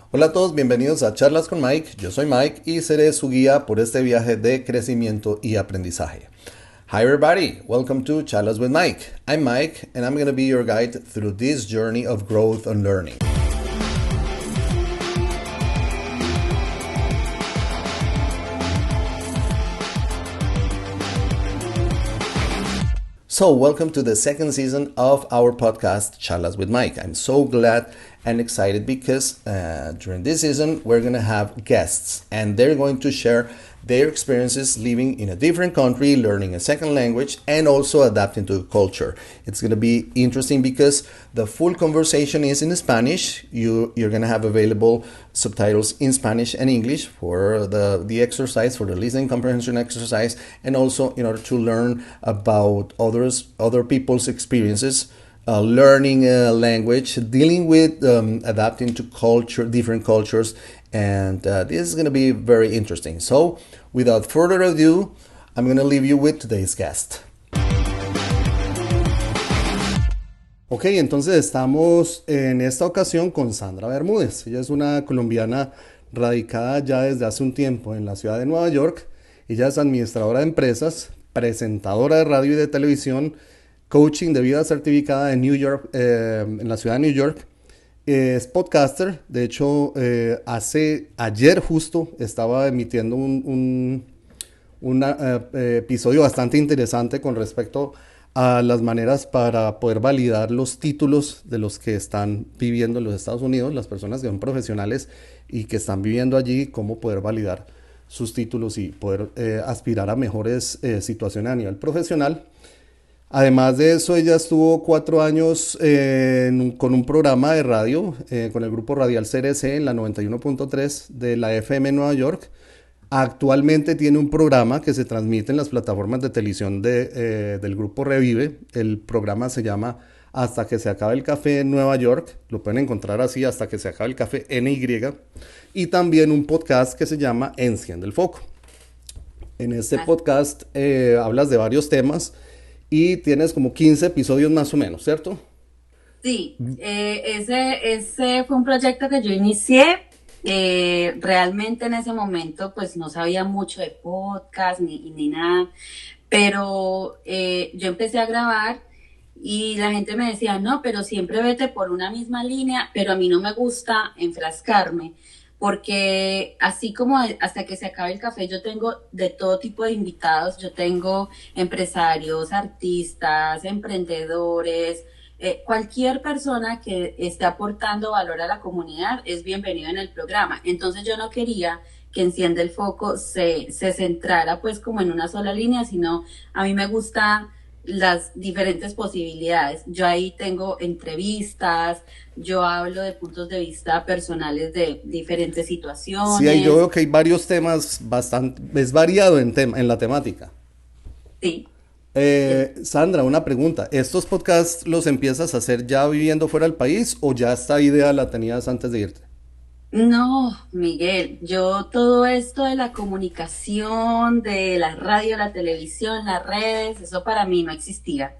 Hola a todos, bienvenidos a Charlas con Mike. Yo soy Mike y seré su guía por este viaje de crecimiento y aprendizaje. Hi everybody, welcome to Charlas with Mike. I'm Mike and I'm going to be your guide through this journey of growth and learning. So, welcome to the second season of our podcast, Charlas with Mike. I'm so glad and excited because during this season, we're going to have guests and they're going to share their experiences living in a different country, learning a second language, and also adapting to the culture. It's going to be interesting because the full conversation is in Spanish. You're going to have available subtitles in Spanish and English for the exercise, for the listening comprehension exercise, and also in order to learn about other people's experiences. Learning a language, dealing with adapting to different cultures, and this is going to be very interesting. So, without further ado, I'm going to leave you with today's guest. Ok, entonces estamos en esta ocasión con Sandra Bermúdez. Ella es una colombiana radicada ya desde hace un tiempo en la ciudad de Nueva York. Ella es administradora de empresas, presentadora de radio y de televisión, coaching de vida certificada en New York, en la ciudad de New York. Es podcaster. De hecho, ayer justo estaba emitiendo un episodio bastante interesante con respecto a las maneras para poder validar los títulos de los que están viviendo en los Estados Unidos, las personas que son profesionales y que están viviendo allí, cómo poder validar sus títulos y poder aspirar a mejores situaciones a nivel profesional. Además de eso, ella estuvo 4 años con un programa de radio, con el grupo radial CRC en la 91.3 de la FM en Nueva York. Actualmente tiene un programa que se transmite en las plataformas de televisión del grupo Revive. El programa se llama Hasta que se acabe el café en Nueva York. Lo pueden encontrar así, Hasta que se acabe el café NY. Y también un podcast que se llama Enciende el Foco. En este podcast hablas de varios temas y tienes como 15 episodios más o menos, ¿cierto? Sí, ese fue un proyecto que yo inicié. Realmente en ese momento pues no sabía mucho de podcast ni nada, pero yo empecé a grabar y la gente me decía, no, pero siempre vete por una misma línea, pero a mí no me gusta enfrascarme, porque así como hasta que se acabe el café, yo tengo de todo tipo de invitados, yo tengo empresarios, artistas, emprendedores, cualquier persona que esté aportando valor a la comunidad es bienvenido en el programa. Entonces yo no quería que Enciende el Foco se centrara pues como en una sola línea, sino a mí me gusta las diferentes posibilidades. Yo ahí tengo entrevistas, yo hablo de puntos de vista personales de diferentes Sí, ahí yo situaciones. veo que hay varios temas bastante, es variado en la temática. Sí. Sandra, una pregunta. ¿Estos podcasts los empiezas a hacer ya viviendo fuera del país o ya esta idea la tenías antes de irte? No, Miguel, yo todo esto de la comunicación, de la radio, la televisión, las redes, eso para mí no existía.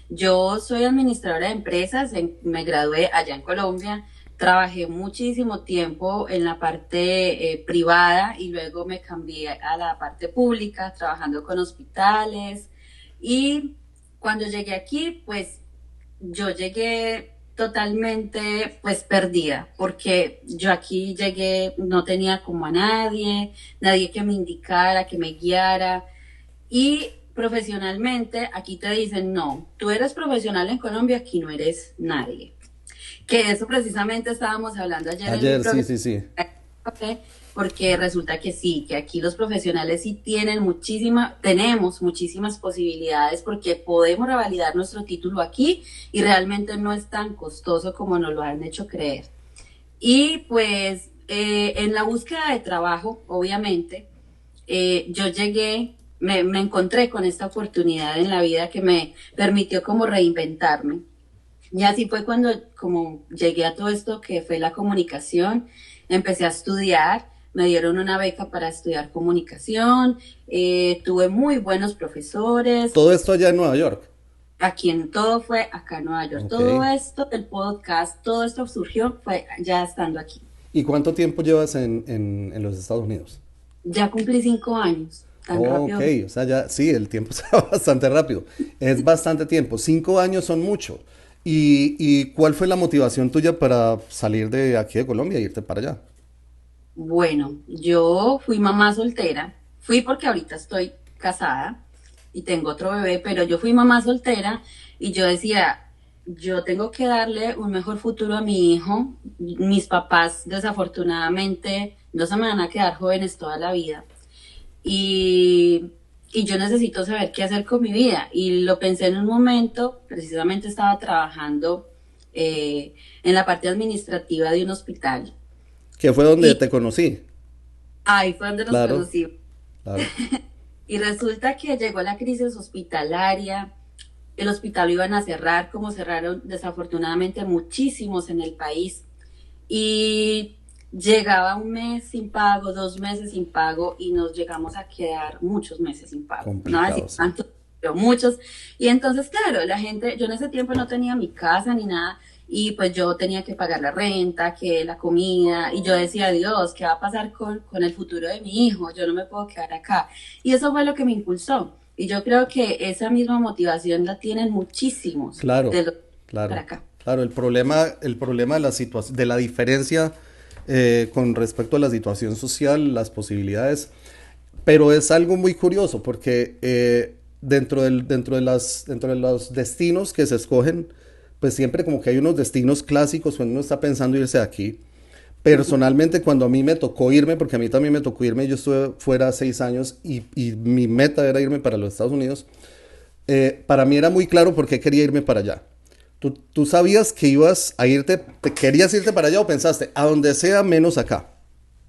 Yo soy administradora de empresas, me gradué allá en Colombia, trabajé muchísimo tiempo en la parte privada y luego me cambié a la parte pública, trabajando con hospitales. Y cuando llegué aquí, pues yo llegué totalmente pues perdida, porque yo aquí llegué, no tenía como a nadie que me indicara, que me guiara. Y profesionalmente aquí te dicen, no, tú eres profesional en Colombia, aquí no eres nadie. Que eso precisamente estábamos hablando ayer en mi Ayer, sí, programa, sí, sí. porque resulta que sí, que aquí los profesionales sí tenemos muchísimas posibilidades porque podemos revalidar nuestro título aquí y realmente no es tan costoso como nos lo han hecho creer. Y pues en la búsqueda de trabajo, obviamente, yo me encontré con esta oportunidad en la vida que me permitió como reinventarme. Y así fue cuando como llegué a todo esto que fue la comunicación, empecé a estudiar, me dieron una beca para estudiar comunicación, tuve muy buenos profesores, Todo esto allá en Nueva York. aquí en todo fue acá en Nueva York. Ok. Todo esto, el podcast, todo esto surgió fue ya estando aquí. ¿Y cuánto tiempo llevas en los Estados Unidos? Ya cumplí 5 años, tan Ok, rápido. o sea, ya sí, el tiempo se va bastante rápido. Es bastante tiempo. 5 años son mucho. ¿Y cuál fue la motivación tuya para salir de aquí de Colombia e irte para allá? Bueno, yo fui mamá soltera, fui porque ahorita estoy casada y tengo otro bebé, pero yo fui mamá soltera y yo decía, yo tengo que darle un mejor futuro a mi hijo. Mis papás desafortunadamente no se me van a quedar jóvenes toda la vida y, y yo necesito saber qué hacer con mi vida. Y lo pensé en un momento, precisamente estaba trabajando en la parte administrativa de un hospital. Que fue donde Y te conocí. ahí fue donde nos Claro, conocimos. claro. Y resulta que llegó la crisis hospitalaria, el hospital lo iban a cerrar, como cerraron desafortunadamente muchísimos en el país. Y llegaba un mes sin pago, 2 meses sin pago, y nos llegamos a quedar muchos meses sin pago. No voy a decir Complicado, sí. tantos, pero muchos. Y entonces, claro, la gente, yo en ese tiempo no tenía mi casa ni nada, y pues yo tenía que pagar la renta, que la comida, y yo decía, Dios, ¿qué va a pasar con el futuro de mi hijo? Yo no me puedo quedar acá. Y eso fue lo que me impulsó. Y yo creo que esa misma motivación la tienen muchísimos Claro, de los para claro, acá. claro. El problema de la situación, de la diferencia con respecto a la situación social, las posibilidades, pero es algo muy curioso porque dentro de los destinos que se escogen, pues siempre como que hay unos destinos clásicos cuando uno está pensando irse de aquí. Personalmente, cuando a mí me tocó irme, porque a mí también me tocó irme, yo estuve fuera 6 años y mi meta era irme para los Estados Unidos. Para mí era muy claro por qué quería irme para allá. ¿Tú sabías que ibas a irte, te querías irte para allá o pensaste, a donde sea menos acá?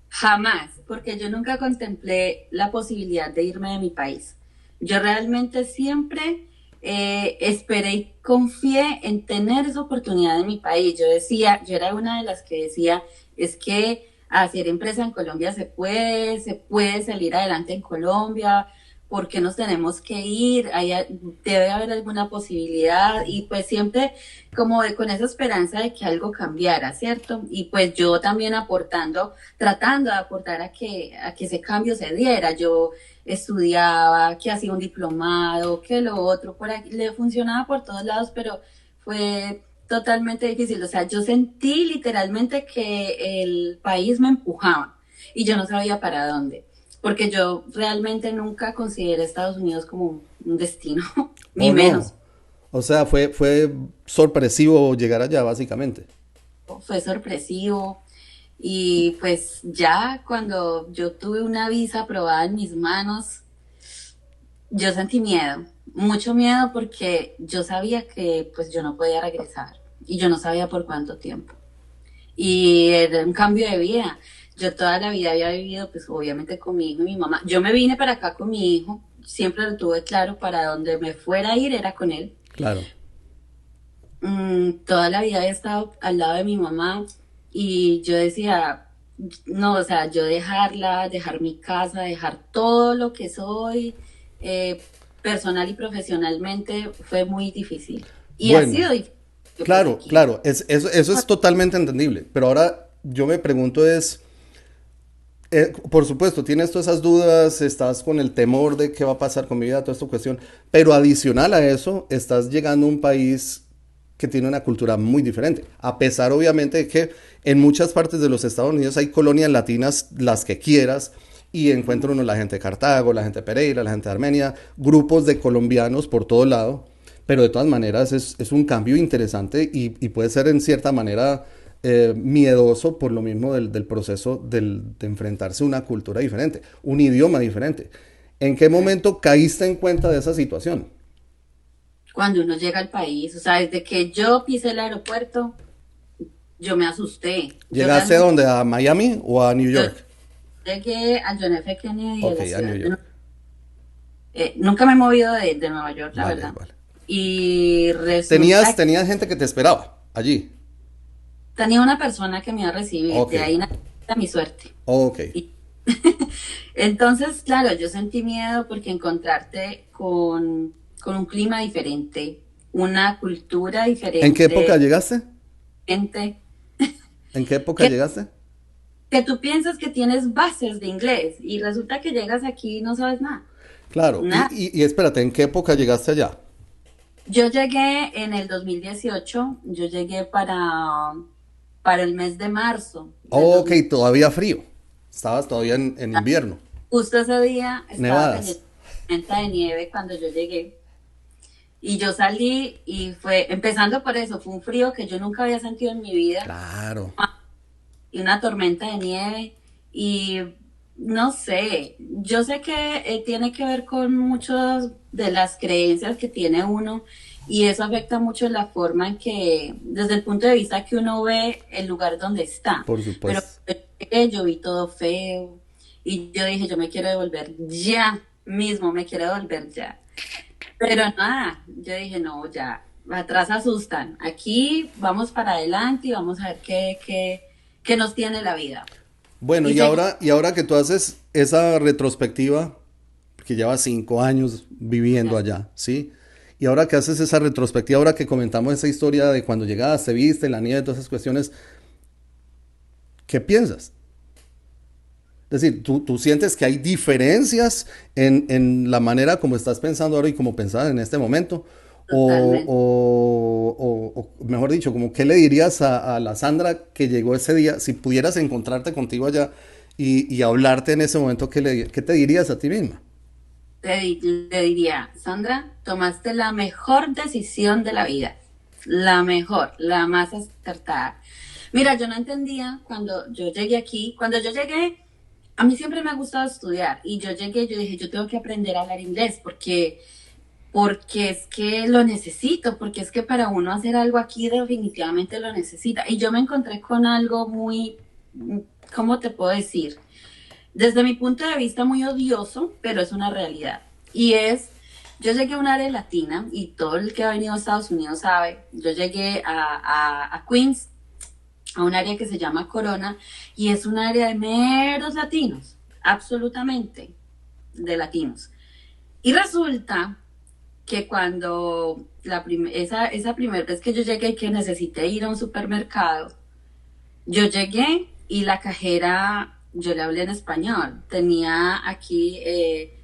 Jamás, porque yo nunca contemplé la posibilidad de irme de mi país. Yo realmente siempre esperé y confié en tener esa oportunidad en mi país. Yo decía, yo era una de las que decía, es que hacer empresa en Colombia se puede salir adelante en Colombia. ¿Por qué nos tenemos que ir? Debe haber alguna posibilidad y pues siempre como con esa esperanza de que algo cambiara, ¿cierto? Y pues yo también aportando, tratando de aportar a que ese cambio se diera. Yo estudiaba, que hacía un diplomado, que lo otro, por aquí, le funcionaba por todos lados, pero fue totalmente difícil. O sea, yo sentí literalmente que el país me empujaba y yo no sabía para dónde, porque yo realmente nunca consideré Estados Unidos como un destino, ni ¿O no? menos. O sea, fue sorpresivo llegar allá, básicamente. Fue sorpresivo. Y pues ya cuando yo tuve una visa aprobada en mis manos, yo sentí miedo, mucho miedo porque yo sabía que pues yo no podía regresar y yo no sabía por cuánto tiempo. Y era un cambio de vida. Yo toda la vida había vivido pues obviamente con mi hijo y mi mamá. Yo me vine para acá con mi hijo, siempre lo tuve claro, para donde me fuera a ir era con él. Claro. Toda la vida había estado al lado de mi mamá y yo decía, no, o sea, yo dejarla, dejar mi casa, dejar todo lo que soy, personal y profesionalmente, fue muy difícil. Y ha Bueno, sido difícil, pues claro, aquí. claro, eso es totalmente entendible. Pero ahora yo me pregunto es, por supuesto, tienes todas esas dudas, estás con el temor de qué va a pasar con mi vida, toda esta cuestión, pero adicional a eso, estás llegando a un país que tiene una cultura muy diferente, a pesar obviamente de que en muchas partes de los Estados Unidos hay colonias latinas, las que quieras, y encuentra uno la gente de Cartago, la gente de Pereira, la gente de Armenia, grupos de colombianos por todo lado, pero de todas maneras es un cambio interesante y puede ser en cierta manera miedoso por lo mismo del proceso de enfrentarse a una cultura diferente, un idioma diferente. ¿En qué momento caíste en cuenta de esa situación? Cuando uno llega al país, o sea, desde que yo pisé el aeropuerto, yo me asusté. Yo ¿Llegaste a realmente, dónde? ¿A Miami o a New yo York? llegué a John F. Kennedy de Ok, la a New ciudad York. nunca me he movido de Nueva York, la Vale, verdad. vale. Y ¿Tenías, resulta que tenías gente que te esperaba allí? tenía una persona que me iba a recibir, Ok, de ahí nace mi suerte. ok. Y entonces, claro, yo sentí miedo porque encontrarte con un clima diferente, una cultura ¿En qué época diferente, llegaste? gente ¿En qué época que llegaste? que tú piensas que tienes bases de inglés y resulta que llegas aquí y no sabes nada. Claro, Nada. y espérate, ¿en qué época llegaste allá? Yo llegué en el 2018, yo llegué para el mes de marzo del Ok, 2000. todavía frío. Estabas todavía en invierno. Justo ese día estaba cayendo Nevadas. tormenta de nieve cuando yo llegué y yo salí y fue, empezando por eso, fue un frío que yo nunca había sentido en mi vida Claro. y una tormenta de nieve y no sé, yo sé que tiene que ver con muchas de las creencias que tiene uno y eso afecta mucho la forma en que, desde el punto de vista que uno ve el lugar donde está. Por Pero supuesto. yo vi todo feo y yo dije, yo me quiero devolver ya mismo, me quiero devolver ya. Pero nada, yo dije, no, ya, atrás asustan. Aquí vamos para adelante y vamos a ver qué nos tiene la vida. Bueno, Y llegué, y ahora que tú haces esa retrospectiva, porque llevas 5 años viviendo allá, ¿sí? Y ahora que haces esa retrospectiva, ahora que comentamos esa historia de cuando llegaste, viste la nieve, todas esas cuestiones, ¿qué piensas? Es decir, tú sientes que hay diferencias en la manera como estás pensando ahora y como pensabas en este momento. totalmente. O mejor dicho, como qué le dirías a la Sandra que llegó ese día, si pudieras encontrarte contigo allá y hablarte en ese momento, qué te dirías a ti misma? Le diría, Sandra, tomaste la mejor decisión de la vida. La mejor, la más acertada. Mira, yo no entendía cuando yo llegué aquí, cuando yo llegué, a mí siempre me ha gustado estudiar y yo llegué, yo dije, yo tengo que aprender a hablar inglés porque es que lo necesito, porque es que para uno hacer algo aquí definitivamente lo necesita. Y yo me encontré con algo muy, ¿cómo te puedo decir? Desde mi punto de vista muy odioso, pero es una realidad. Y es, yo llegué a un área latina y todo el que ha venido a Estados Unidos sabe, yo llegué a Queens, a un área que se llama Corona, y es un área de meros latinos, absolutamente de latinos. Y resulta que cuando esa primera vez que yo llegué y que necesité ir a un supermercado, yo llegué y la cajera, yo le hablé en español, tenía aquí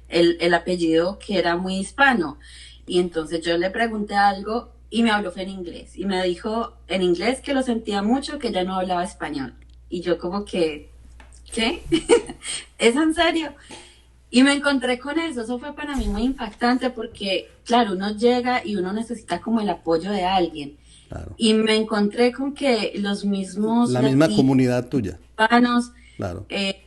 el apellido que era muy hispano. Y entonces yo le pregunté algo y me habló fue en inglés. Y me dijo en inglés que lo sentía mucho, que ya no hablaba español. Y yo como que, ¿qué? ¿Es en serio? Y me encontré con eso fue para mí muy impactante porque, claro, uno llega y uno necesita como el apoyo de alguien. Claro. Y me encontré con que los mismos La misma latinos, comunidad tuya. hispanos, Claro. eh,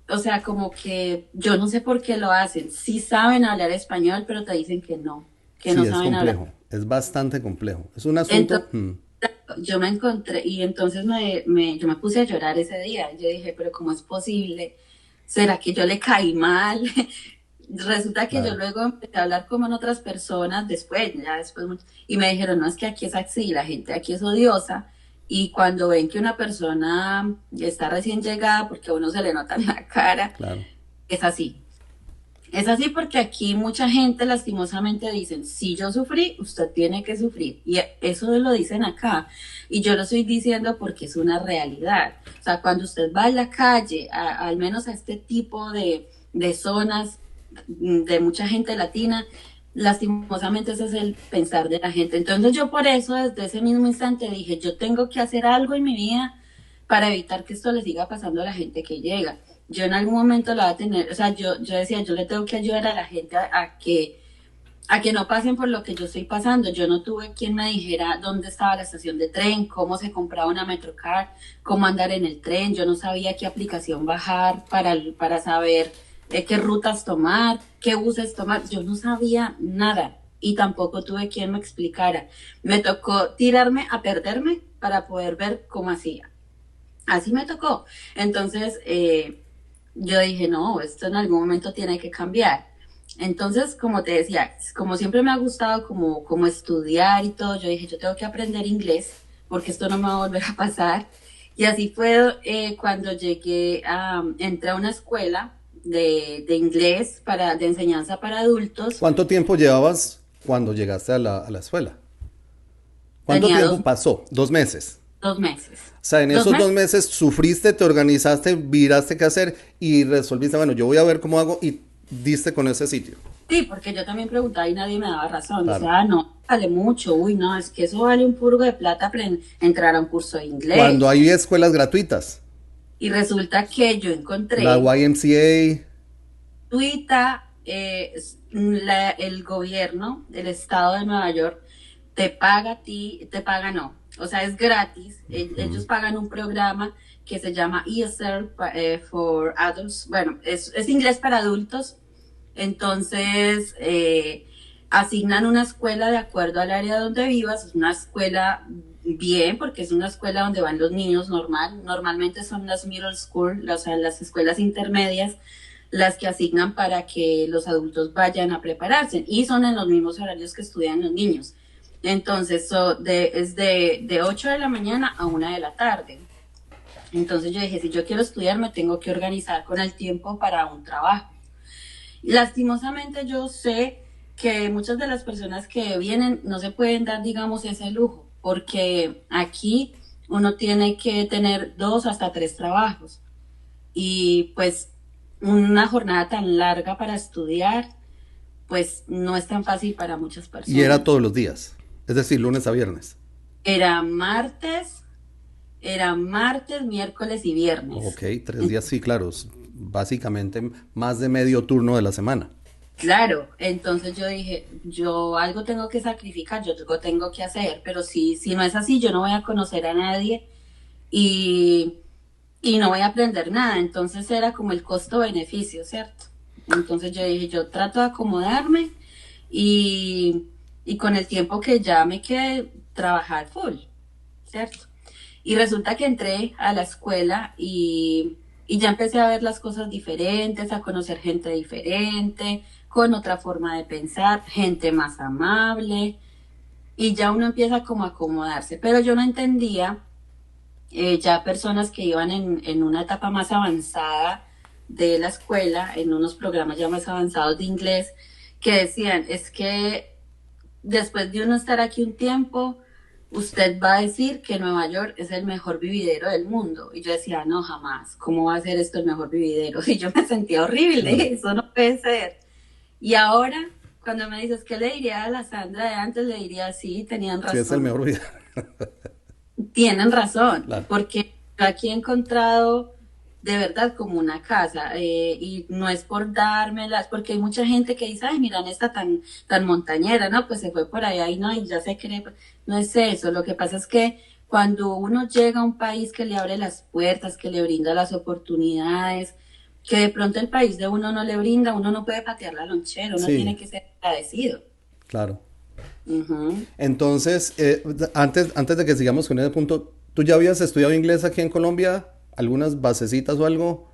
o sea, como que yo no sé por qué lo hacen. Sí saben hablar español, pero te dicen que Sí, no es saben hablar. complejo. Es bastante complejo. Es un asunto. Entonces yo me encontré y entonces yo me puse a llorar ese día. Yo dije, pero ¿cómo es posible? ¿Será que yo le caí mal? Resulta que yo Claro. luego empecé a hablar como en otras personas después, ya después, y me dijeron, no, es que aquí es así, la gente aquí es odiosa, y cuando ven que una persona está recién llegada, porque a uno se le nota en la cara, Claro. es así. Es así porque aquí mucha gente lastimosamente dicen, si yo sufrí, usted tiene que sufrir. Y eso lo dicen acá. Y yo lo estoy diciendo porque es una realidad. O sea, cuando usted va a la calle, al menos a este tipo de zonas de mucha gente latina, lastimosamente ese es el pensar de la gente. Entonces yo por eso desde ese mismo instante dije, yo tengo que hacer algo en mi vida para evitar que esto le siga pasando a la gente que llega. Yo en algún momento la voy a tener, o sea, yo decía, yo le tengo que ayudar a la gente a que no pasen por lo que yo estoy pasando. Yo no tuve quien me dijera dónde estaba la estación de tren, cómo se compraba una Metrocar, cómo andar en el tren. Yo no sabía qué aplicación bajar para saber qué rutas tomar, qué buses tomar. Yo no sabía nada y tampoco tuve quien me explicara. Me tocó tirarme a perderme para poder ver cómo hacía. Así me tocó. Entonces, yo dije, no, esto en algún momento tiene que cambiar. Entonces, como te decía, como siempre me ha gustado como estudiar y todo, yo dije, yo tengo que aprender inglés porque esto no me va a volver a pasar. Y así fue cuando entré a una escuela de inglés de enseñanza para adultos. ¿Cuánto tiempo llevabas cuando llegaste a la escuela? ¿Cuánto Tenía tiempo pasó? 2 meses. 2 meses. O sea, en Dos esos meses 2 meses sufriste, te organizaste, miraste qué hacer y resolviste, bueno, yo voy a ver cómo hago y diste con ese sitio. Sí, porque yo también preguntaba y nadie me daba razón. Claro. Decía, no, vale mucho. Uy, no, es que eso vale un purgo de plata para entrar a un curso de Cuando inglés. hay escuelas gratuitas, Y resulta que yo la encontré YMCA, tuita, el gobierno del estado de Nueva York te paga a ti, te paga no, o sea, es gratis. Ellos pagan un programa que se llama ESL for Adults. Bueno, es inglés para adultos. Entonces, asignan una escuela de acuerdo al área donde vivas. Es una escuela bien, porque es una escuela donde van los niños normalmente son las middle school, o sea, las escuelas intermedias, las que asignan para que los adultos vayan a prepararse, y son en los mismos horarios que estudian los niños. Entonces, es de 8 de la mañana a 1 de la tarde. Entonces yo dije, si yo quiero estudiar, me tengo que organizar con el tiempo para un trabajo. Lastimosamente yo sé que muchas de las personas que vienen no se pueden dar, digamos, ese lujo, porque aquí uno tiene que tener 2 hasta 3 trabajos, y pues una jornada tan larga para estudiar, pues no es tan fácil para muchas y era personas. todos los días, es decir, lunes a viernes. Era martes, miércoles y viernes. Ok, 3 días, sí, claro, básicamente más de medio turno de la semana. Claro, entonces yo dije, yo algo tengo que sacrificar, yo algo tengo que hacer, pero si no es así, yo no voy a conocer a nadie, y, y no voy a aprender nada. Entonces era como el costo-beneficio, ¿cierto? Entonces yo dije, yo trato de acomodarme, y, y con el tiempo que ya me quede, trabajar full, ¿cierto? Y resulta que entré a la escuela, y ya empecé a ver las cosas diferentes, a conocer gente diferente, con otra forma de pensar, gente más amable, y ya uno empieza como a acomodarse. Pero yo no entendía, ya personas que iban en una etapa más avanzada de la escuela, en unos programas ya más avanzados de inglés, que decían, es que después de uno estar aquí un tiempo, usted va a decir que Nueva York es el mejor vividero del mundo. Y yo decía, no, jamás, ¿cómo va a ser esto el mejor vividero? Y yo me sentía Claro. horrible, eso no puede ser. Y ahora, cuando me dices, ¿qué le diría a la Sandra de antes? Le diría, sí, tenían Sí, es el razón. mejor video. Tienen razón, Claro. porque yo aquí he encontrado de verdad como una casa, y no es por dármelas, porque hay mucha gente que dice, ay, miran esta tan montañera, no, pues se fue por allá y no, y ya se cree. No es eso. Lo que pasa es que cuando uno llega a un país que le abre las puertas, que le brinda las oportunidades, que de pronto el país de uno no le brinda, uno no puede patear la lonchera, uno Sí, tiene que ser agradecido. claro. Ujú. Entonces, antes de que sigamos con ese punto, ¿tú ya habías estudiado inglés aquí en Colombia? ¿Algunas basecitas o algo?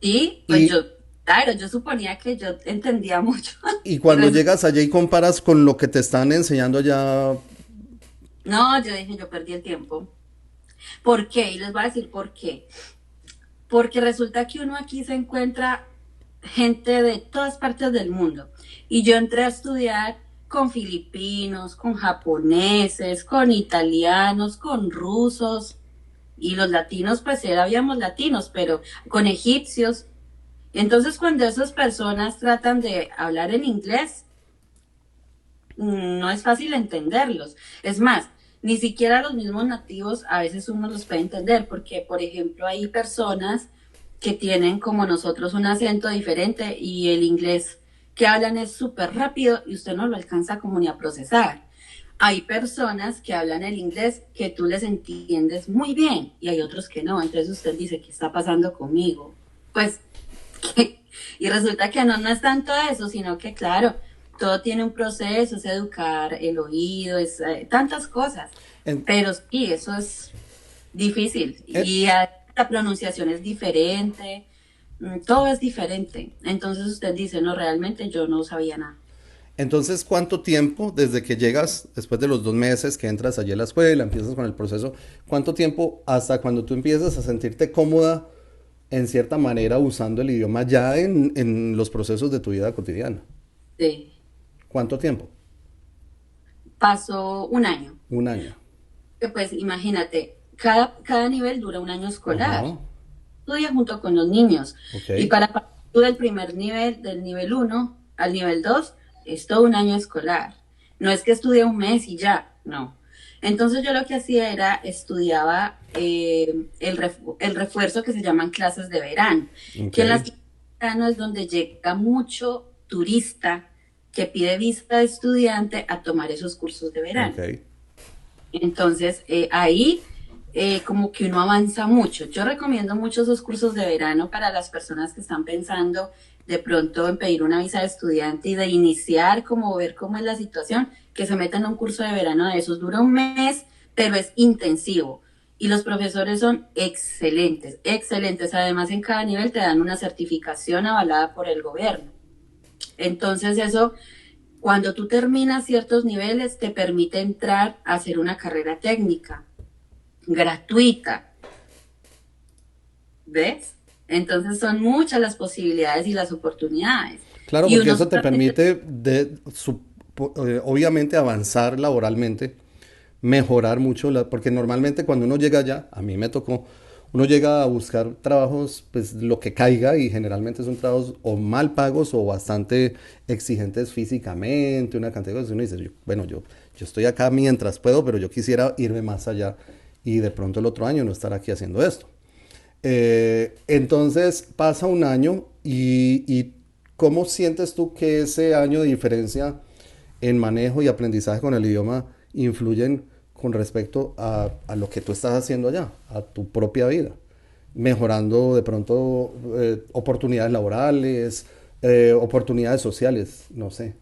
Y pues yo, Y, claro, yo suponía que yo entendía mucho. y Y cuando llegas allá y comparas con lo que te están enseñando allá, no, yo dije, yo perdí el tiempo. ¿Por qué? Y les voy a decir por qué. Porque resulta que uno aquí se encuentra gente de todas partes del mundo. Y yo entré a estudiar con filipinos, con japoneses, con italianos, con rusos. Y los latinos, pues habíamos latinos, pero con egipcios. Entonces, cuando esas personas tratan de hablar en inglés, no es fácil entenderlos. Es más, ni siquiera los mismos nativos a veces uno los puede entender, porque, por ejemplo, hay personas que tienen como nosotros un acento diferente, y el inglés que hablan es súper rápido y usted no lo alcanza como ni a procesar. Hay personas que hablan el inglés que tú les entiendes muy bien, y hay otros que no. Entonces usted dice, ¿qué está pasando conmigo? Pues, y resulta que no es tanto eso, sino que, claro, todo tiene un proceso, es educar el oído, es tantas cosas. en- Pero sí, eso es difícil, en- y la pronunciación es diferente, todo es diferente. Entonces usted dice, no, realmente yo no sabía nada. entonces, ¿cuánto tiempo desde que llegas, después de los 2 meses que entras allí a la escuela, empiezas con el proceso, cuánto tiempo hasta cuando tú empiezas a sentirte cómoda en cierta manera usando el idioma ya en los procesos de tu vida cotidiana? Sí. ¿Cuánto tiempo? Pasó un año. Un año. Pues imagínate, cada nivel dura un año escolar. Ajá, Estudia junto con los niños. ok, Y para pasar tú del primer nivel, del nivel uno al nivel 2 es todo un año escolar. No es que estudie un mes y ya, no. Entonces yo lo que hacía era estudiaba el refuerzo que se llaman clases de verano, ok, que en las clases de verano es donde llega mucho turista que pide visa de estudiante a tomar esos cursos de verano. ok. Entonces, ahí como que uno avanza mucho. Yo recomiendo mucho esos cursos de verano para las personas que están pensando de pronto en pedir una visa de estudiante y de iniciar, como ver cómo es la situación, que se metan a un curso de verano de esos. Dura un mes, pero es intensivo. Y los profesores son excelentes, excelentes. Además, en cada nivel te dan una certificación avalada por el gobierno. Entonces, eso cuando tú terminas ciertos niveles, te permite entrar a hacer una carrera técnica gratuita, ¿ves? Entonces son muchas las posibilidades y las oportunidades. Claro, Y porque uno eso te solamente, permite, obviamente, avanzar laboralmente, mejorar mucho, porque normalmente cuando uno llega allá, a mí me tocó, uno llega a buscar trabajos, pues lo que caiga y generalmente son trabajos o mal pagos o bastante exigentes físicamente, una cantidad de cosas. Uno dice, bueno, yo estoy acá mientras puedo, pero yo quisiera irme más allá y de pronto el otro año no estar aquí haciendo esto. Entonces pasa un año y ¿cómo sientes tú que ese año de diferencia en manejo y aprendizaje con el idioma influyen con respecto a lo que tú estás haciendo allá, a tu propia vida? Mejorando de pronto oportunidades laborales, oportunidades sociales, no sé.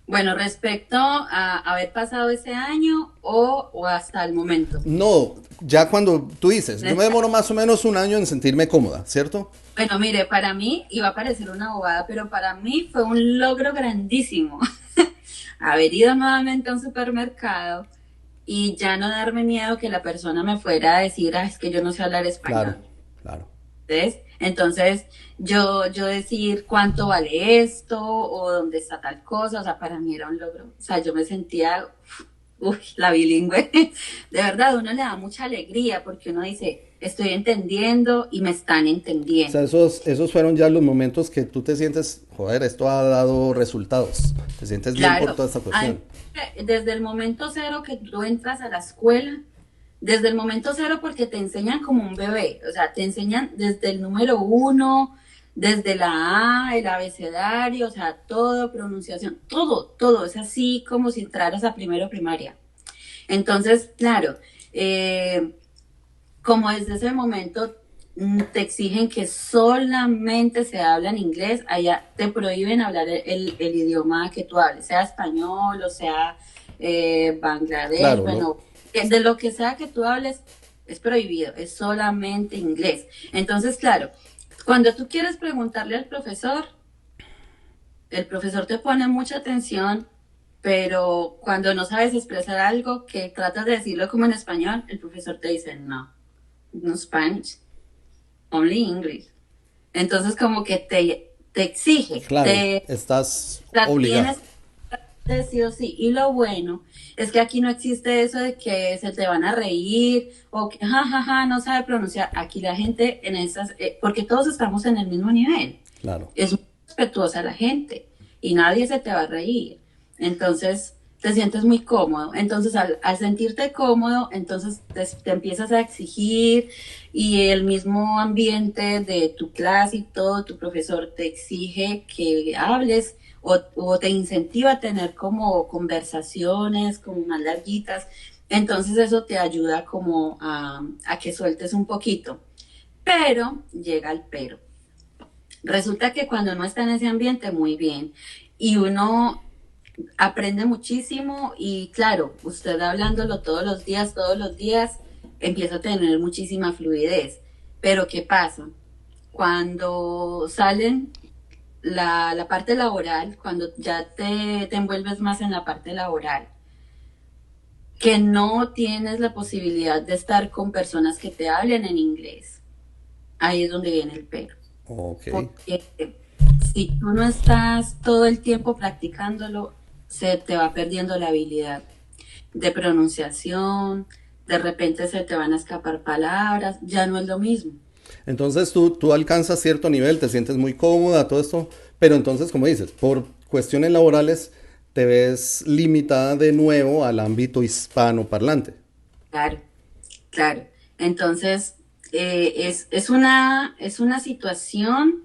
bueno, respecto a haber pasado ese año o hasta el momento. No, ya cuando tú dices, yo me demoro más o menos un año en sentirme cómoda, ¿cierto? Bueno, mire, para mí iba a parecer una abogada, pero para mí fue un logro grandísimo haber ido nuevamente a un supermercado y ya no darme miedo que la persona me fuera a decir, ah, es que yo no sé hablar Claro, español. claro. ¿Ves? Entonces, yo decir cuánto vale esto o dónde está tal cosa, o sea, para mí era un logro. O sea, yo me sentía, uy, la bilingüe. De verdad, uno le da mucha alegría porque uno dice, estoy entendiendo y me están O sea, entendiendo. esos fueron ya los momentos que tú te sientes, joder, esto ha dado resultados. Te sientes bien por Claro, toda esta cuestión. desde el momento cero que tú entras a la escuela, desde el momento cero porque te enseñan como un bebé, o sea, te enseñan desde el número uno, desde la A, el abecedario, o sea, todo, pronunciación, todo, todo, es así como si entraras a primero primaria. Entonces, claro, eh, como desde ese momento te exigen que solamente se habla en inglés, allá te prohíben hablar el idioma que tú hables, sea español o sea Bangladesh, Claro, bueno, de lo que sea que tú hables es prohibido, es solamente inglés. Entonces, claro, cuando tú quieres preguntarle al profesor, el profesor te pone mucha atención, pero cuando no sabes expresar algo que tratas de decirlo como en español, el profesor te dice no Spanish, only English. Entonces como que te exige, claro, estás la obligado. tienes que sí o sí. Y lo bueno es que aquí no existe eso de que se te van a reír o que jajaja no sabe pronunciar. Aquí la gente en esas, porque todos estamos en el mismo nivel. Claro. Es muy respetuosa la gente y nadie se te va a reír. Entonces te sientes muy cómodo. Entonces al sentirte cómodo, entonces te empiezas a exigir y el mismo ambiente de tu clase y todo, tu profesor te exige que hables o te incentiva a tener como conversaciones como más larguitas. Entonces eso te ayuda como a que sueltes un poquito. Pero llega el pero. Resulta que cuando uno está en ese ambiente, muy bien. Y uno aprende muchísimo y claro, usted hablándolo todos los días, empieza a tener muchísima fluidez. Pero ¿qué pasa? Cuando salen la parte laboral, cuando ya te envuelves más en la parte laboral, que no tienes la posibilidad de estar con personas que te hablen en inglés, ahí es donde viene el pero. Ok. Porque si tú no estás todo el tiempo practicándolo, se te va perdiendo la habilidad de pronunciación, de repente se te van a escapar palabras, ya no es lo mismo. Entonces tú alcanzas cierto nivel, te sientes muy cómoda, todo esto, pero entonces, como dices, por cuestiones laborales te ves limitada de nuevo al ámbito hispanoparlante. Claro, claro. Entonces, es una situación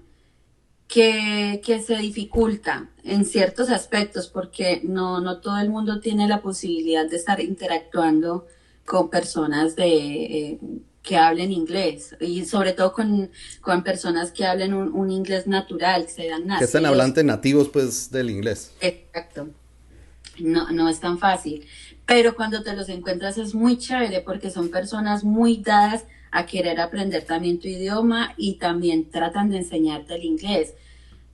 que se dificulta en ciertos aspectos porque no todo el mundo tiene la posibilidad de estar interactuando con personas que hablen inglés y sobre todo con personas que hablen un inglés natural, que sean Que están nacidos. hablantes nativos, pues, del inglés. Exacto. No es tan fácil. Pero cuando te los encuentras es muy chévere porque son personas muy dadas a querer aprender también tu idioma y también tratan de enseñarte el inglés.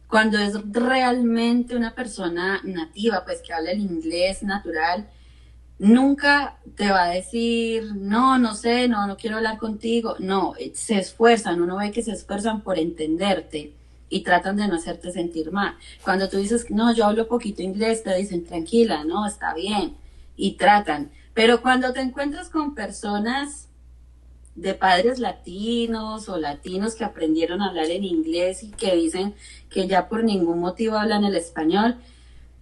Cuando es realmente una persona nativa, pues que habla el inglés natural, nunca te va a decir, no, no sé, no quiero hablar contigo. No, se esfuerzan, uno ve que se esfuerzan por entenderte y tratan de no hacerte sentir mal. Cuando tú dices, no, yo hablo poquito inglés, te dicen, tranquila, no, está bien, y tratan. Pero cuando te encuentras con personas de padres latinos o latinos que aprendieron a hablar en inglés y que dicen que ya por ningún motivo hablan el español,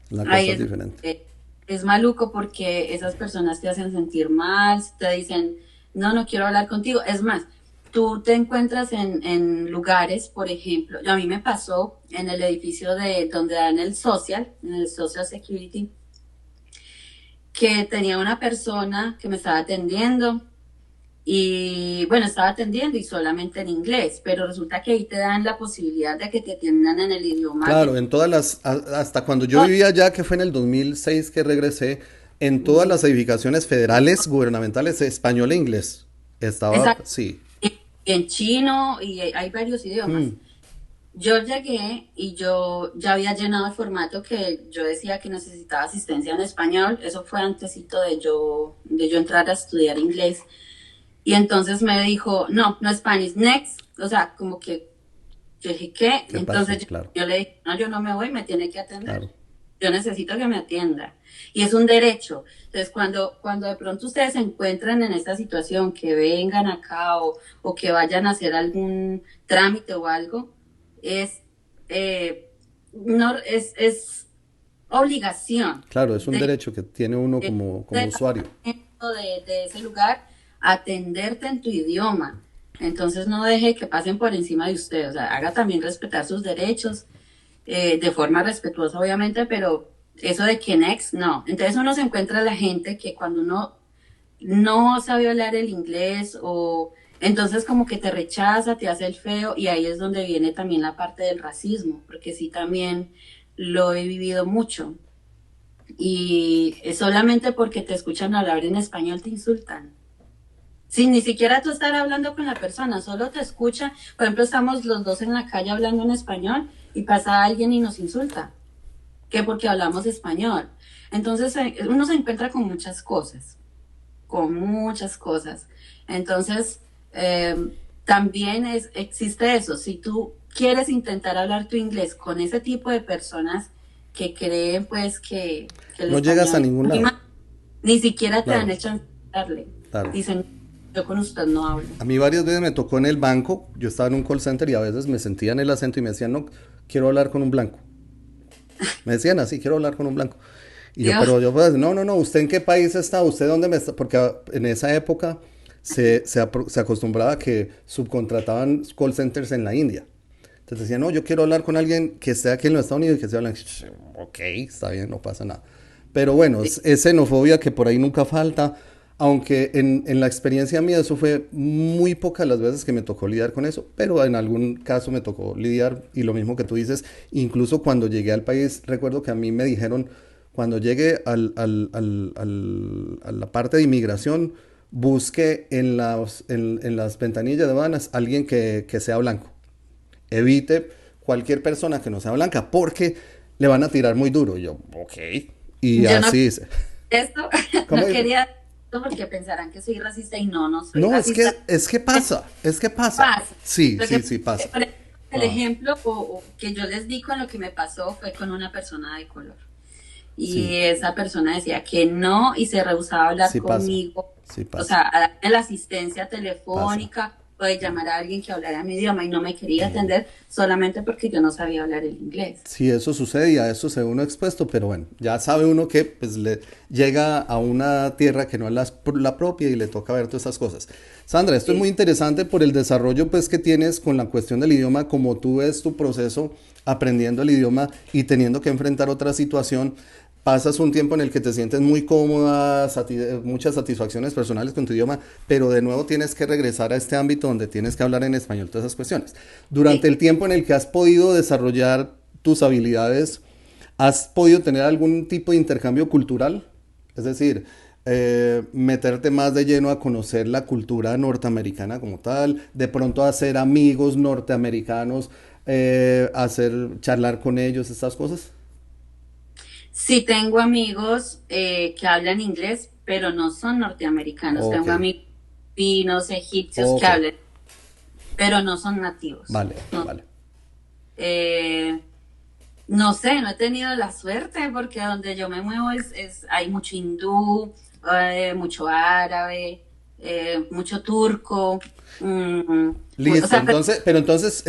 La ahí cosa es diferente. es maluco porque esas personas te hacen sentir mal, te dicen, no quiero hablar contigo. Es más, tú te encuentras en lugares, por ejemplo, a mí me pasó en el edificio de donde dan en el Social Security, que tenía una persona que me estaba atendiendo y bueno, estaba atendiendo y solamente en inglés, pero resulta que ahí te dan la posibilidad de que te atiendan en el idioma Claro, que... en todas hasta cuando yo vivía allá, que fue en el 2006 que regresé, en todas las edificaciones federales, gubernamentales, español e inglés. Estaba, Exacto. sí. Y en chino y hay varios idiomas. Yo llegué y yo ya había llenado el formato que yo decía que necesitaba asistencia en español. Eso fue antesito de yo entrar a estudiar inglés. Y entonces me dijo, no Spanish, next. O sea, como que yo dije, ¿qué? ¿Qué Entonces pasó? Claro, yo le dije, no, yo no me voy, me tiene que atender. claro. Yo necesito que me atienda. Y es un derecho. Entonces, cuando de pronto ustedes se encuentran en esta situación, que vengan acá o que vayan a hacer algún trámite o algo, es, no, es obligación Claro, es un de, derecho que tiene uno como usuario. de ese lugar atenderte en tu idioma. Entonces no deje que pasen por encima de usted, o sea, haga también respetar sus derechos de forma respetuosa, obviamente, pero eso de que next, no. Entonces uno se encuentra a la gente que cuando uno no sabe hablar el inglés o entonces como que te rechaza, te hace el feo y ahí es donde viene también la parte del racismo, porque sí también lo he vivido mucho y solamente porque te escuchan hablar en español te insultan. Sin ni siquiera tú estar hablando con la persona, solo te escucha. Por ejemplo, estamos los dos en la calle hablando en español y pasa alguien y nos insulta, que porque hablamos español. Entonces uno se encuentra con muchas cosas, con muchas cosas. Entonces, también existe eso. Si tú quieres intentar hablar tu inglés con ese tipo de personas que creen pues que el No llegas a español ningún lado. ni siquiera te dan Claro, el chance de darle. claro. Dicen, yo con usted no hablo. A mí varias veces me tocó en el banco, yo estaba en un call center y a veces me sentían el acento y me decían, no, quiero hablar con un blanco. Me decían así, quiero hablar con un blanco. Y yo, Dios, pero yo, pues, no, ¿usted en qué país está? ¿Usted dónde me está? Porque en esa época se acostumbraba a que subcontrataban call centers en la India. Entonces decían, no, yo quiero hablar con alguien que esté aquí en los Estados Unidos y que se hablan. Ok, está bien, no pasa nada. Pero bueno, es xenofobia que por ahí nunca falta. Aunque en la experiencia mía eso fue muy pocas las veces que me tocó lidiar con eso, pero en algún caso me tocó lidiar y lo mismo que tú dices, incluso cuando llegué al país, recuerdo que a mí me dijeron, cuando llegué a la parte de inmigración, busque en las ventanillas de aduanas alguien que sea blanco. Evite cualquier persona que no sea blanca porque le van a tirar muy duro. Y yo, ok. Y yo no así hice. esto, ¿Cómo no dijo? quería esto porque pensarán que soy racista y no soy No, racista. es que pasa. Pasa. Sí, Lo que, sí, sí pasa. por ejemplo, el Ah, ejemplo o que yo les di con lo que me pasó fue con una persona de color. y Sí, esa persona decía que no y se rehusaba a hablar sí pasa, conmigo, sí o pasa, sea, a darme la asistencia pasa. telefónica o de llamar a alguien que hablara mi idioma y no me quería atender solamente porque yo no sabía hablar el inglés. Sí, eso sucede y a eso se ve uno expuesto, pero bueno, ya sabe uno que pues le llega a una tierra que no es la propia y le toca ver todas esas cosas. Sandra, esto es muy Sí. interesante por el desarrollo pues que tienes con la cuestión del idioma, como tú ves tu proceso aprendiendo el idioma y teniendo que enfrentar otra situación. Pasas un tiempo en el que te sientes muy cómoda, muchas satisfacciones personales con tu idioma, pero de nuevo tienes que regresar a este ámbito donde tienes que hablar en español, todas esas cuestiones. Durante Sí. el tiempo en el que has podido desarrollar tus habilidades, ¿has podido tener algún tipo de intercambio cultural? Es decir, meterte más de lleno a conocer la cultura norteamericana como tal, de pronto hacer amigos norteamericanos, charlar con ellos, estas cosas. Sí tengo amigos que hablan inglés, pero no son norteamericanos. Ok, Tengo amigos finos, egipcios que ok, hablan, pero no son nativos. vale, No, vale. eh, no sé, no he tenido la suerte porque donde yo me muevo hay mucho hindú, mucho árabe, mucho turco. O Listo, sea, entonces, pero entonces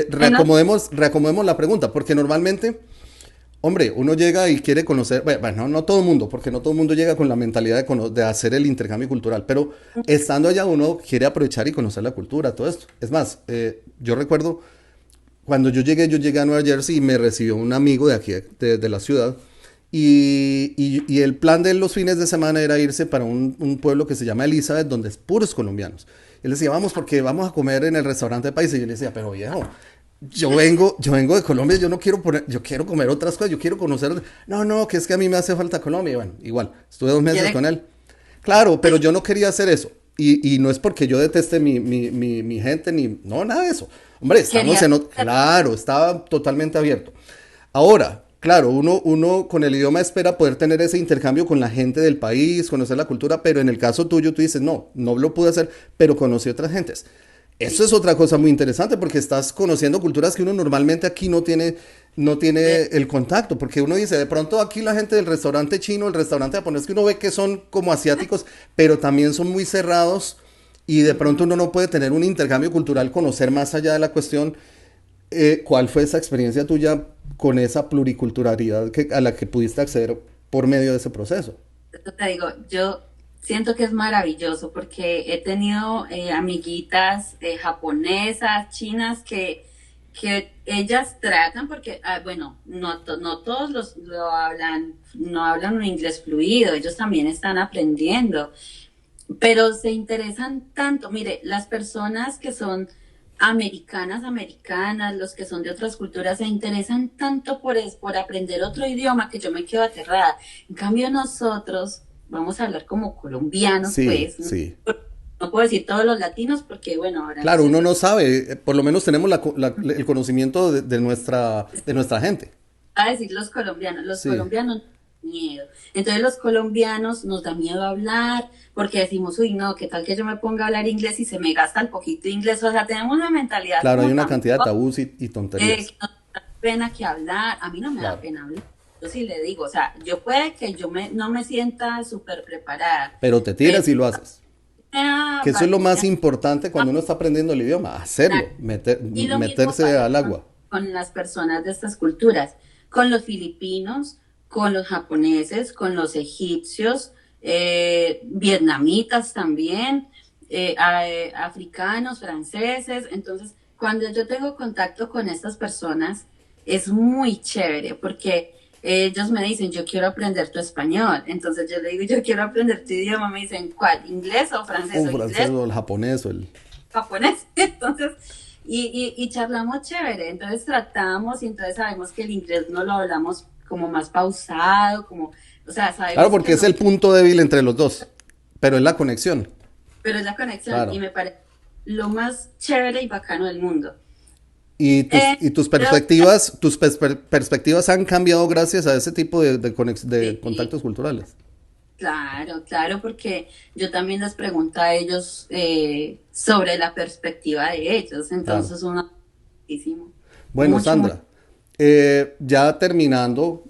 menos reacomodemos la pregunta, porque normalmente hombre, uno llega y quiere conocer, bueno, no todo el mundo, porque no todo el mundo llega con la mentalidad de hacer el intercambio cultural, pero estando allá uno quiere aprovechar y conocer la cultura, todo esto. Es más, yo recuerdo cuando yo llegué a Nueva Jersey y me recibió un amigo de aquí, de la ciudad, y el plan de los fines de semana era irse para un pueblo que se llama Elizabeth, donde es puros colombianos. Él decía, vamos porque vamos a comer en el restaurante país. Y yo le decía, pero viejo, yo vengo de Colombia, yo no quiero yo quiero comer otras cosas, yo quiero conocer. No, no, que es que a mí me hace falta Colombia. Y bueno, igual, estuve 2 meses quiere. con él. Claro, pero yo no quería hacer eso. Y no es porque yo deteste mi gente, ni. No, nada de eso. Hombre, estamos Quería. en. Claro, estaba totalmente abierto. Ahora, claro, uno con el idioma espera poder tener ese intercambio con la gente del país, conocer la cultura, pero en el caso tuyo tú dices, no, no lo pude hacer, pero conocí otras gentes. Eso Sí. es otra cosa muy interesante porque estás conociendo culturas que uno normalmente aquí no tiene el contacto, porque uno dice, de pronto aquí la gente del restaurante chino, el restaurante japonés, que uno ve que son como asiáticos, pero también son muy cerrados y de pronto Ujú. uno no puede tener un intercambio cultural, conocer más allá de la cuestión. ¿Cuál fue esa experiencia tuya con esa pluriculturalidad a la que pudiste acceder por medio de ese proceso? Esto te digo, yo siento que es maravilloso porque he tenido amiguitas japonesas, chinas que ellas tratan porque, bueno, no todos no hablan un inglés fluido, ellos también están aprendiendo, pero se interesan tanto. Mire, las personas que son americanas, los que son de otras culturas, se interesan tanto por aprender otro idioma que yo me quedo aterrada. En cambio, nosotros, vamos a hablar como colombianos, Sí, pues, sí. no puedo decir todos los latinos porque, bueno, ahora no Claro, sé uno si no sabe, por lo menos tenemos el conocimiento de nuestra gente. a decir los Sí, colombianos miedo. Entonces los colombianos nos da miedo hablar porque decimos, uy, no, ¿qué tal que yo me ponga a hablar inglés y se me gasta el poquito de inglés? O sea, tenemos una mentalidad claro, hay como una tan cantidad de tabús y tonterías. que no da pena que hablar. A mí no me da Claro. pena hablar. Yo sí le digo, o sea, yo puede que no me sienta súper preparada, Pero te pero tiras y lo haces. Que eso es lo más valía importante cuando uno está aprendiendo el idioma, la hacerlo, Y lo mismo meterse pasa al agua. con las personas de estas culturas, con los filipinos, con los japoneses, con los egipcios, vietnamitas también, africanos, franceses. Entonces, cuando yo tengo contacto con estas personas, es muy chévere porque ellos me dicen, yo quiero aprender tu español. Entonces yo le digo, yo quiero aprender tu idioma. Me dicen, ¿cuál? ¿Inglés o francés? Un O francés inglés o el japonés o el. japonés. Entonces, y charlamos chévere. Entonces tratamos y entonces sabemos que el inglés no lo hablamos como más pausado, como, o sea, Claro, sabemos que porque es no, el punto débil entre los dos, pero es la conexión. pero es la conexión y Claro. me parece lo más chévere y bacano del mundo. Y tus Pero perspectivas han cambiado gracias a ese tipo de sí, contactos culturales. claro, claro, porque yo también les pregunto a ellos sobre la perspectiva de ellos. Claro. Entonces, uno, muchísimo, Bueno, mucho, mucho. Sandra, ya terminando,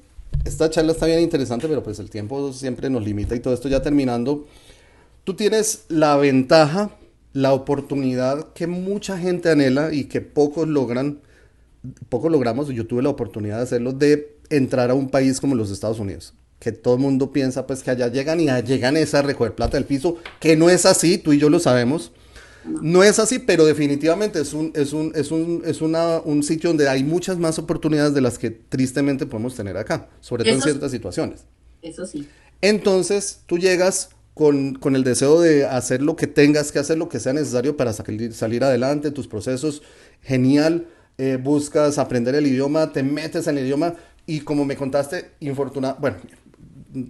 esta charla está bien interesante, pero pues el tiempo siempre nos limita y todo esto ya terminando. Tú tienes la ventaja, la oportunidad que mucha gente anhela y que pocos logran, poco logramos, yo tuve la oportunidad de hacerlo, de entrar a un país como los Estados Unidos. Que todo el mundo piensa pues que allá llegan y llegan es a recoger plata del piso, que no es así, tú y yo lo sabemos. No. No es así, pero definitivamente un sitio donde hay muchas más oportunidades de las que tristemente podemos tener acá, sobre todo en Eso, ciertas situaciones. eso sí, Entonces tú llegas con el deseo de hacer lo que tengas que hacer, lo que sea necesario para salir adelante, tus procesos, genial, buscas aprender el idioma, te metes en el idioma y como me contaste, bueno,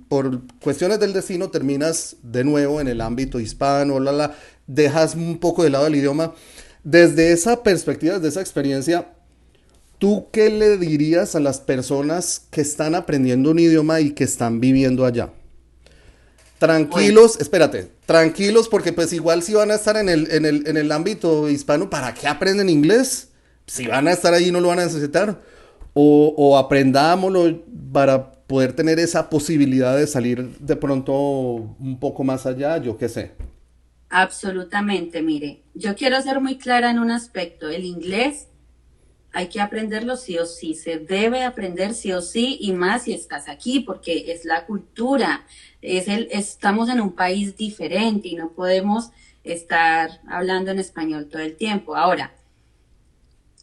por cuestiones del destino terminas de nuevo en el ámbito hispano, dejas un poco de lado el idioma. Desde esa perspectiva, desde esa experiencia, ¿tú qué le dirías a las personas que están aprendiendo un idioma y que están viviendo allá? bueno, Tranquilos, espérate, tranquilos porque pues igual si van a estar en el ámbito hispano, ¿para qué aprenden inglés? Si van a estar allí no lo van a necesitar. O aprendámoslo para poder tener esa posibilidad de salir de pronto un poco más allá, yo qué sé. absolutamente, mire, yo quiero ser muy clara en un aspecto, el inglés hay que aprenderlo sí o sí, se debe aprender sí o sí y más si estás aquí porque es la cultura, estamos en un país diferente y no podemos estar hablando en español todo el tiempo. Ahora,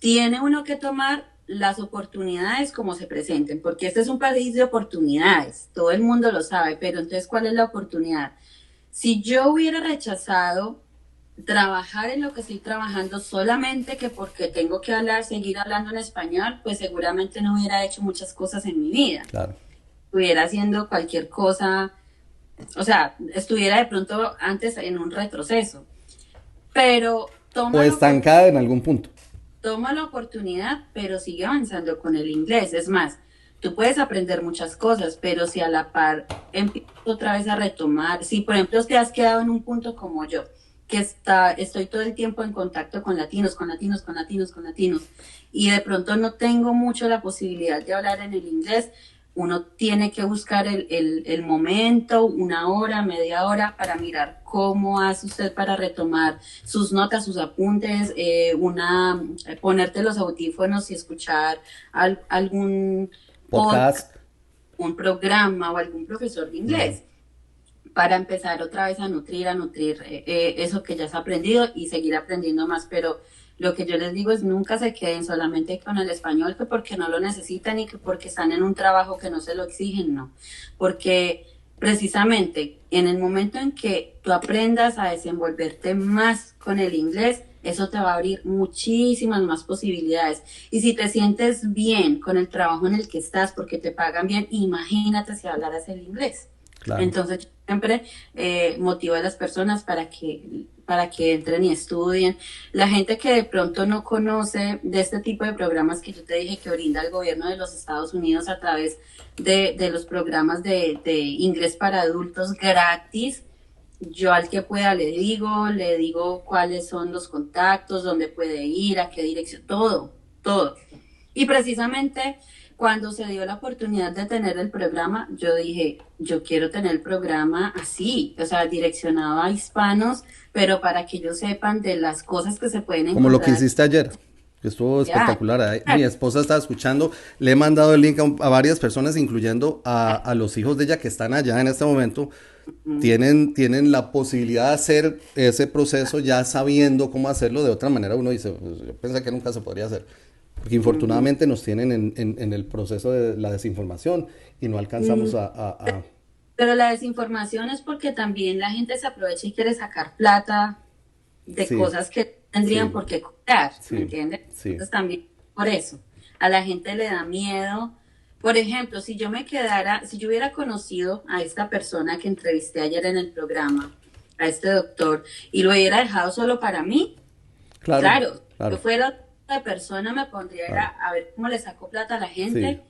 tiene uno que tomar las oportunidades como se presenten, porque este es un país de oportunidades, todo el mundo lo sabe, pero entonces, ¿cuál es la oportunidad? Si yo hubiera rechazado trabajar en lo que estoy trabajando solamente que porque tengo que hablar, seguir hablando en español, pues seguramente no hubiera hecho muchas cosas en mi vida. Claro. Estuviera haciendo cualquier cosa, o sea, estuviera de pronto antes en un retroceso. Pero O estancada en algún punto. toma la oportunidad, pero sigue avanzando con el inglés. Es más, tú puedes aprender muchas cosas, pero si a la par empiezas otra vez a retomar, si por ejemplo te has quedado en un punto como yo, que estoy todo el tiempo en contacto con latinos, con latinos, con latinos, con latinos, y de pronto no tengo mucho la posibilidad de hablar en el inglés, uno tiene que buscar el momento, una hora, media hora, para mirar cómo hace usted para retomar sus notas, sus apuntes, ponerte los audífonos y escuchar algún podcast, Podcast. un programa o algún profesor de inglés para empezar otra vez a nutrir eso que ya has aprendido y seguir aprendiendo más. Pero lo que yo les digo es nunca se queden solamente con el español, que porque no lo necesitan y que porque están en un trabajo que no se lo exigen, no. Porque precisamente en el momento en que tú aprendas a desenvolverte más con el inglés, eso te va a abrir muchísimas más posibilidades. Y si te sientes bien con el trabajo en el que estás porque te pagan bien, imagínate si hablaras el inglés. Claro. Entonces, yo siempre motivo a las personas para que entren y estudien. La gente que de pronto no conoce de este tipo de programas que yo te dije que brinda el gobierno de los Estados Unidos a través de los programas de inglés para adultos gratis, yo al que pueda le digo cuáles son los contactos, dónde puede ir, a qué dirección, todo, todo. Y precisamente cuando se dio la oportunidad de tener el programa, yo dije, yo quiero tener el programa así, o sea, direccionado a hispanos, pero para que ellos sepan de las cosas que se pueden Como lo que encontrar. hiciste ayer, que estuvo Ya, espectacular. Mi esposa estaba escuchando, le he mandado el link a varias personas, incluyendo a los hijos de ella que están allá en este momento. Tienen la posibilidad de hacer ese proceso ya sabiendo cómo hacerlo. De otra manera uno dice, "Pues, yo pensé que nunca se podría hacer. Porque infortunadamente nos tienen en el proceso de la desinformación y no alcanzamos a. pero la desinformación es porque también la gente se aprovecha y quiere sacar plata de Sí, cosas que tendrían sí, por qué cobrar, ¿me sí, entiendes? sí. Entonces también por eso, a la gente le da miedo. Por ejemplo, si yo hubiera conocido a esta persona que entrevisté ayer en el programa, a este doctor, y lo hubiera dejado solo para mí, Claro, claro, yo claro, fuera otra persona me pondría claro. a ver cómo le saco plata a la Sí. gente,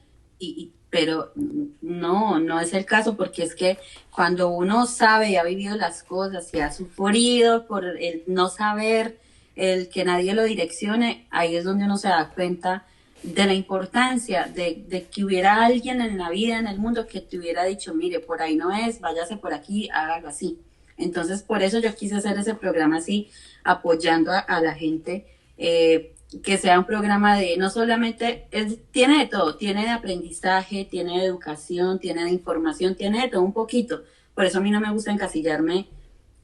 pero no, no es el caso porque es que cuando uno sabe y ha vivido las cosas y ha sufrido por el no saber, el que nadie lo direccione, ahí es donde uno se da cuenta de la importancia de que hubiera alguien en la vida, en el mundo, que te hubiera dicho, mire, por ahí no es, váyase por aquí, hágalo así. Entonces, por eso yo quise hacer ese programa así, apoyando a la gente, que sea un programa de, no solamente, tiene de todo, tiene de aprendizaje, tiene de educación, tiene de información, tiene de todo un poquito. Por eso a mí no me gusta encasillarme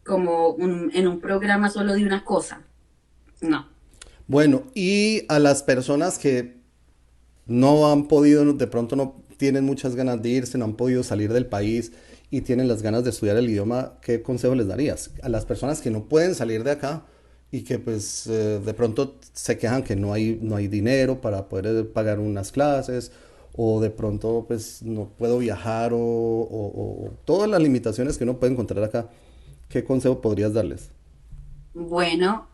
como en un programa solo de una cosa. No. Bueno, y a las personas que no han podido, de pronto no tienen muchas ganas de irse, no han podido salir del país y tienen las ganas de estudiar el idioma, ¿qué consejo les darías? A las personas que no pueden salir de acá y que pues de pronto se quejan que no hay dinero para poder pagar unas clases o de pronto pues no puedo viajar o todas las limitaciones que uno puede encontrar acá, ¿qué consejo podrías darles? Bueno,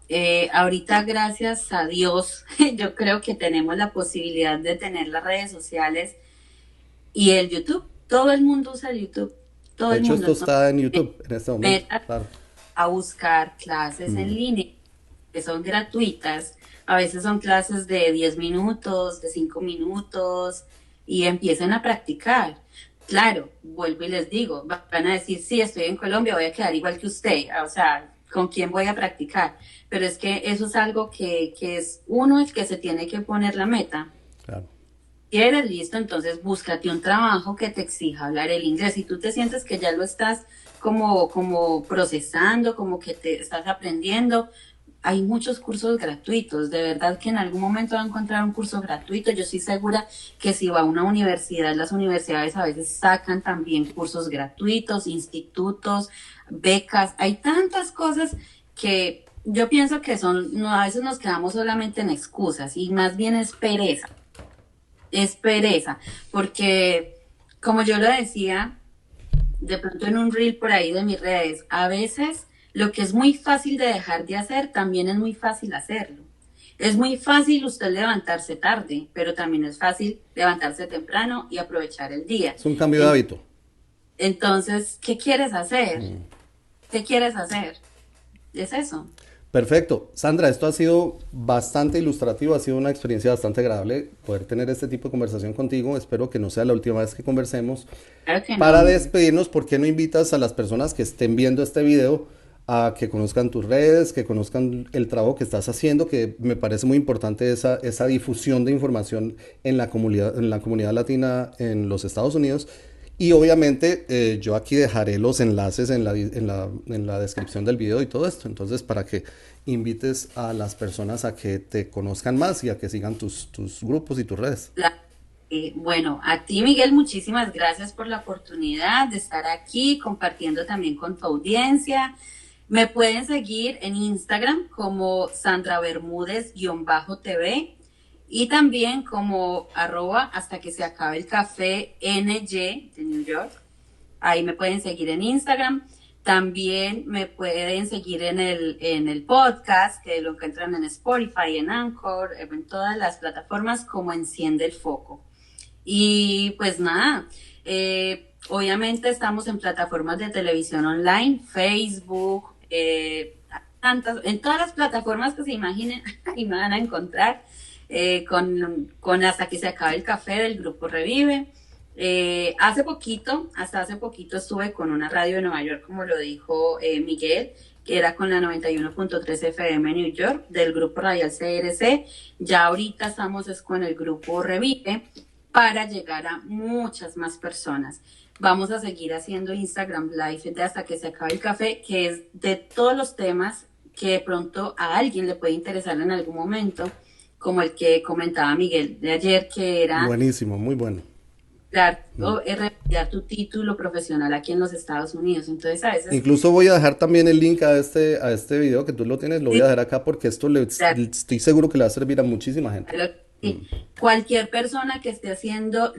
ahorita gracias a Dios, yo creo que tenemos la posibilidad de tener las redes sociales y el YouTube. Todo el mundo usa el YouTube, todo De el hecho, mundo. esto Entonces, está en YouTube en este momento, meta claro. a buscar clases en línea que son gratuitas. A veces son clases de 10 minutos, de 5 minutos, y empiecen a practicar. Claro, vuelvo y les digo, van a decir, sí, estoy en Colombia, voy a quedar igual que usted, o sea, ¿con quién voy a practicar? Pero es que eso es algo que es uno el que se tiene que poner la meta. Claro. Si eres listo, entonces búscate un trabajo que te exija hablar el inglés. Si tú te sientes que ya lo estás como procesando, como que te estás aprendiendo, hay muchos cursos gratuitos. De verdad que en algún momento va a encontrar un curso gratuito. Yo estoy segura que si va a una universidad, las universidades a veces sacan también cursos gratuitos, institutos, becas. Hay tantas cosas que yo pienso que son, no, a veces nos quedamos solamente en excusas y más bien es pereza, porque como yo lo decía, de pronto en un reel por ahí de mis redes, a veces lo que es muy fácil de dejar de hacer, también es muy fácil hacerlo. Es muy fácil usted levantarse tarde, pero también es fácil levantarse temprano y aprovechar el día. Es un cambio de hábito. Entonces, ¿qué quieres hacer? ¿Qué quieres hacer? Es eso. Perfecto. Sandra, esto ha sido bastante ilustrativo, ha sido una experiencia bastante agradable poder tener este tipo de conversación contigo. Espero que no sea la última vez que conversemos. Claro que no. Para despedirnos, ¿por qué no invitas a las personas que estén viendo este video a que conozcan tus redes, que conozcan el trabajo que estás haciendo, que me parece muy importante esa difusión de información en la comunidad latina en los Estados Unidos? Y obviamente yo aquí dejaré los enlaces en la descripción del video y todo esto. Entonces, para que invites a las personas a que te conozcan más y a que sigan tus grupos y tus redes. Bueno, a ti, Miguel, muchísimas gracias por la oportunidad de estar aquí compartiendo también con tu audiencia. Me pueden seguir en Instagram como Sandra Bermúdez-TV y también como arroba hasta que se acabe el café NY de New York. Ahí me pueden seguir en Instagram. También me pueden seguir en el podcast, que lo encuentran en Spotify, en Anchor, en todas las plataformas como Enciende el Foco. Y pues nada, obviamente estamos en plataformas de televisión online, Facebook, en todas las plataformas que se imaginen, y me van a encontrar con Hasta que se acabe el café del Grupo Revive. Hasta hace poquito estuve con una radio de Nueva York, como lo dijo Miguel, que era con la 91.3 FM New York del Grupo Radial CRC. Ya ahorita estamos con el Grupo Revive para llegar a muchas más personas. Vamos a seguir haciendo Instagram Live de Hasta que se acabe el café, que es de todos los temas que de pronto a alguien le puede interesar en algún momento, como el que comentaba Miguel de ayer, que era Buenísimo, muy bueno. revalidar tu título profesional aquí en los Estados Unidos. Entonces, a veces, Incluso voy a dejar también el link a este video que tú lo tienes, lo voy a sí, dejar acá porque esto estoy seguro que le va a servir a muchísima gente. sí, cualquier persona que esté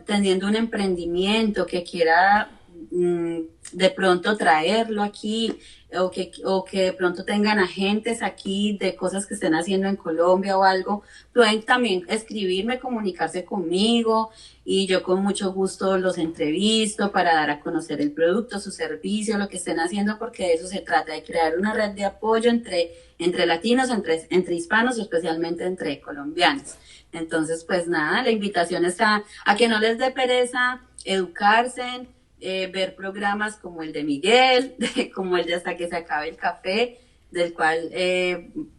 teniendo un emprendimiento, que quiera de pronto traerlo aquí o que de pronto tengan agentes aquí de cosas que estén haciendo en Colombia o algo, pueden también escribirme, comunicarse conmigo y yo con mucho gusto los entrevisto para dar a conocer el producto, su servicio, lo que estén haciendo, porque de eso se trata, de crear una red de apoyo entre latinos, entre hispanos y especialmente entre colombianos. Entonces, pues nada, la invitación está a que no les dé pereza educarse, ver programas como el de Miguel, como el de Hasta que se acabe el café, del cual,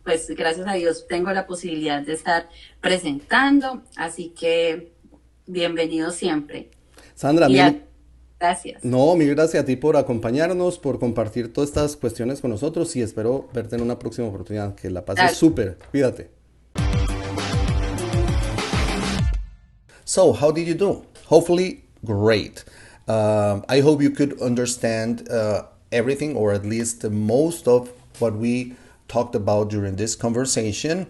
pues gracias a Dios, tengo la posibilidad de estar presentando. Así que bienvenido siempre. Sandra, gracias. No, mil gracias a ti por acompañarnos, por compartir todas estas cuestiones con nosotros y espero verte en una próxima oportunidad. Que la pases súper. Cuídate. So, how did you do? Hopefully, great. I hope you could understand everything, or at least most of what we talked about during this conversation.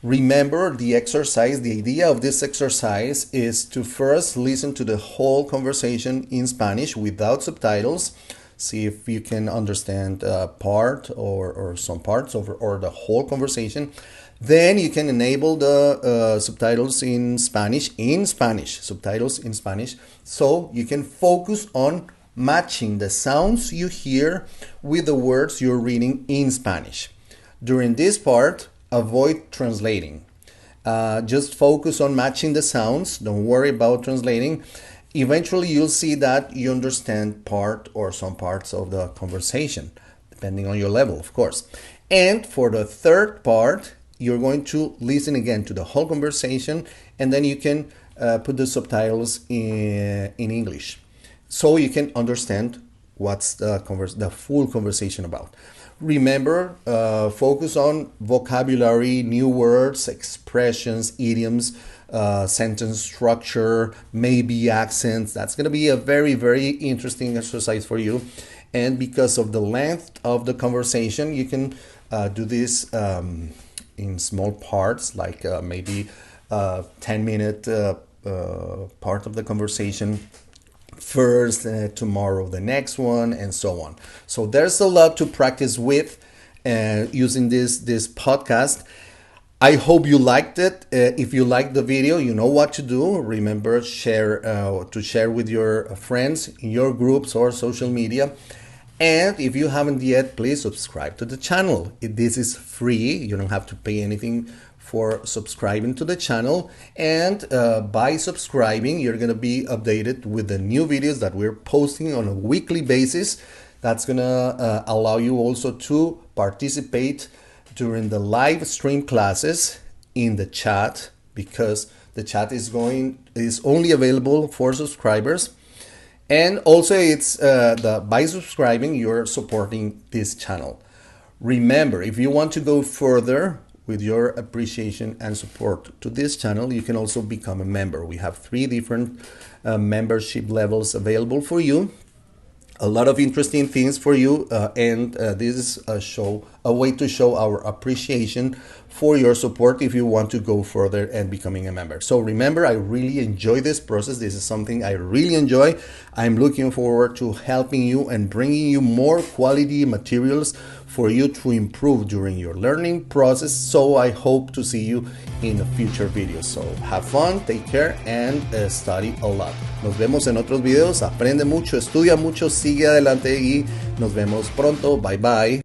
Remember the exercise. The idea of this exercise is to first listen to the whole conversation in Spanish without subtitles. See if you can understand part or some parts or the whole conversation. Then you can enable the subtitles in Spanish, subtitles in Spanish, so you can focus on matching the sounds you hear with the words you're reading in Spanish. During this part, avoid translating. Just focus on matching the sounds. Don't worry about translating. Eventually, you'll see that you understand part or some parts of the conversation, depending on your level, of course. And for the third part, you're going to listen again to the whole conversation, and then you can put the subtitles in English, so you can understand what's the full conversation about. Remember, focus on vocabulary, new words, expressions, idioms, sentence structure, maybe accents. That's going to be a very, very interesting exercise for you. And because of the length of the conversation, you can do this in small parts, like maybe 10-minute part of the conversation first, tomorrow the next one, and so on. So there's a lot to practice with using this podcast. I hope you liked it. If you liked the video, you know what to do. Remember, share with your friends in your groups or social media. And if you haven't yet, please subscribe to the channel. This is free. You don't have to pay anything for subscribing to the channel. And by subscribing, you're going to be updated with the new videos that we're posting on a weekly basis. That's going to allow you also to participate during the live stream classes in the chat, because the chat is only available for subscribers. And also, it's by subscribing, you're supporting this channel. Remember, if you want to go further with your appreciation and support to this channel, you can also become a member. We have 3 different membership levels available for you. A lot of interesting things for you, and this is a way to show our appreciation for your support if you want to go further and becoming a member. So remember, I really enjoy this process. This is something I really enjoy. I'm looking forward to helping you and bringing you more quality materials for you to improve during your learning process. So I hope to see you in a future video. So have fun, take care, and study a lot. Nos vemos en otros videos. Aprende mucho, estudia mucho, sigue adelante y nos vemos pronto. Bye bye.